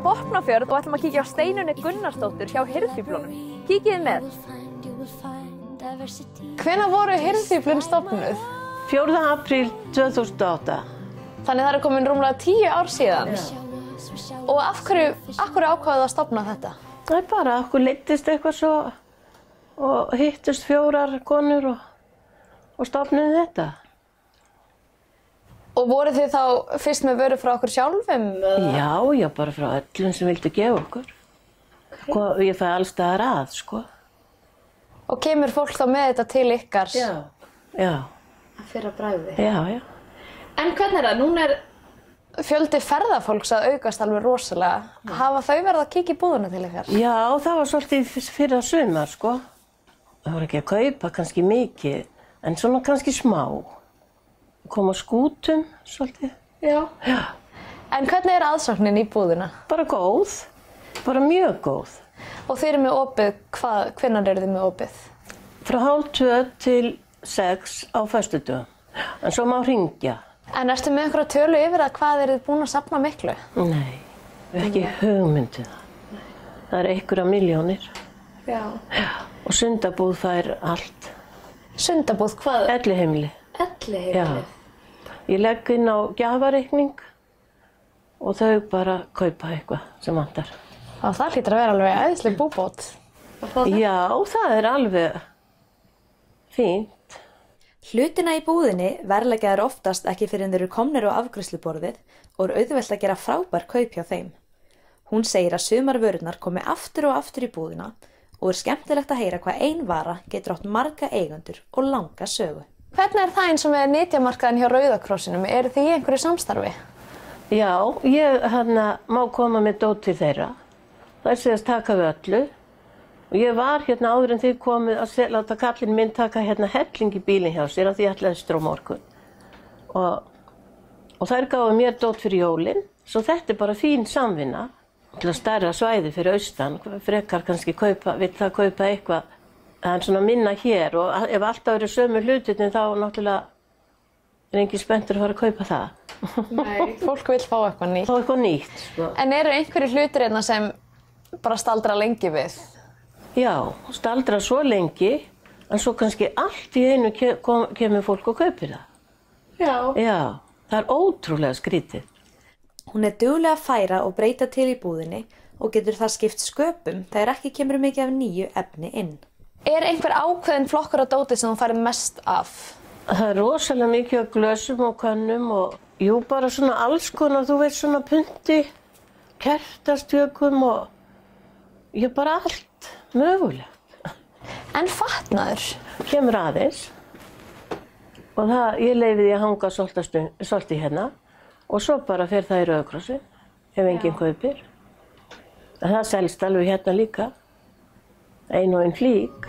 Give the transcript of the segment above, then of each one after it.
á Vopnafjörð og ætlum að kíkja á Steinunni Gunnarsdóttur hjá hirðfíflunum. Kíkið með. Hvenær voru hirðfíflun stofnuð? 4. apríl 2008. Þannig það eru komin rúmlega 10 ár síðan. Og af hverju ákváðuð að stofna þetta? Það er bara, okkur leiddist eitthvað svo og hittust 4 konur og stofnuðu þetta. Og voru þið þá fyrst með vöru frá okkur sjálfum? Já, bara frá öllum sem vildu gefa okkur. Okay. Ég fæ alls staðar að, sko. Og kemur fólk þá með þetta til ykkar? Já. Fyrir að bragði? Já. En hvernig er það? Núna er fjöldi ferðafólks að aukast alveg rosalega. Hafa þau verið að kíkja í búðuna til ykkar? Já, það var svolítið fyrir að sumar, sko. Það voru ekki að kaupa kannski mikið, en svona kannski smá. Koma skútum, svolítið. Já. En hvernig er aðsóknin í búðuna? Bara góð. Bara mjög góð. Og þið eru með opið, hvenær eru þið með opið? Frá 12:30 til 6 á föstudögum. En svo má hringja. En ertu með einhverja tölu yfir að hvað eru þið búin að safna miklu? Nei, ekki hugmyndið það. Það er einhverja milljónir. Já. Og Sundabúð fær allt. Sundabúð hvað? Elliheimili. Elliheimili? Já. Ég legg inn á gjafareikning og þau bara kaupa eitthvað sem vantar. Og það hlýtur að vera alveg æðisleg búbót. Já, það er alveg fínt. Hlutina í búðinni verðleggjaðir oftast ekki fyrir en þeir eru komnir á afgreiðsluborðið og er auðvelt að gera frábær kaup hjá þeim. Hún segir að sumar vörurnar komi aftur og aftur í búðina og er skemmtilegt að heyra hvað ein vara getur átt marga eigendur og langa sögu. Hvernig er það eins og með nytjamarkaðinn hjá Rauða krossinum? Eru þið í einhverju samstarfi? Já, ég má koma með dót til þeirra. Það er síðast taka við öllu. Og ég var hérna áður en þið komið að láta kallinn minn taka hérna helling í bílinn hjá sér af því ég ætlaði austur á morgun. Og þær gáðu mér dót fyrir jólin, svo þetta er bara fín samvinna. Til að stærra svæði fyrir austan, frekar kannski vill það kaupa eitthvað. Það er svona minna hér og ef alltaf eru sömu hlutirnir þá náttúrulega er engin spenntur að fara að kaupa það. Nei, fólk vill fá eitthvað nýtt. Fá eitthvað nýtt, sko. En eru einhverju hlutir hérna sem bara staldra lengi við? Já, staldra svo lengi, en svo kannski allt í einu kemur fólk og kaupir það. Já, það er ótrúlega skrítið. Hún er duglega að færa og breyta til í búðinni og getur það skipt sköpum þegar ekki kemur mikið af nýju efni inn. Er einhver ákveðin flokkur á dóti sem þú færið mest af? Það er rosalega mikið af glösum og könnum og bara svona alls konar, þú veist svona punti, kertastjökum og bara allt mögulegt. En fatnaður? Kemur aðeins og ég leyfi því að hanga svolítið hérna og svo bara fer það í Rauða krossin ef enginn kaupir. En það selst alveg hérna líka. Ein og ein flík.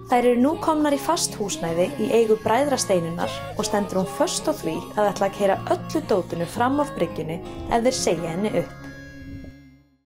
Þær eru nú komnar í fast húsnæði í eigu bræðra Steinunnar og stendur hún föst á því að ætla að keyra öllu dótinu fram af bryggjunni ef þeir segja henni upp.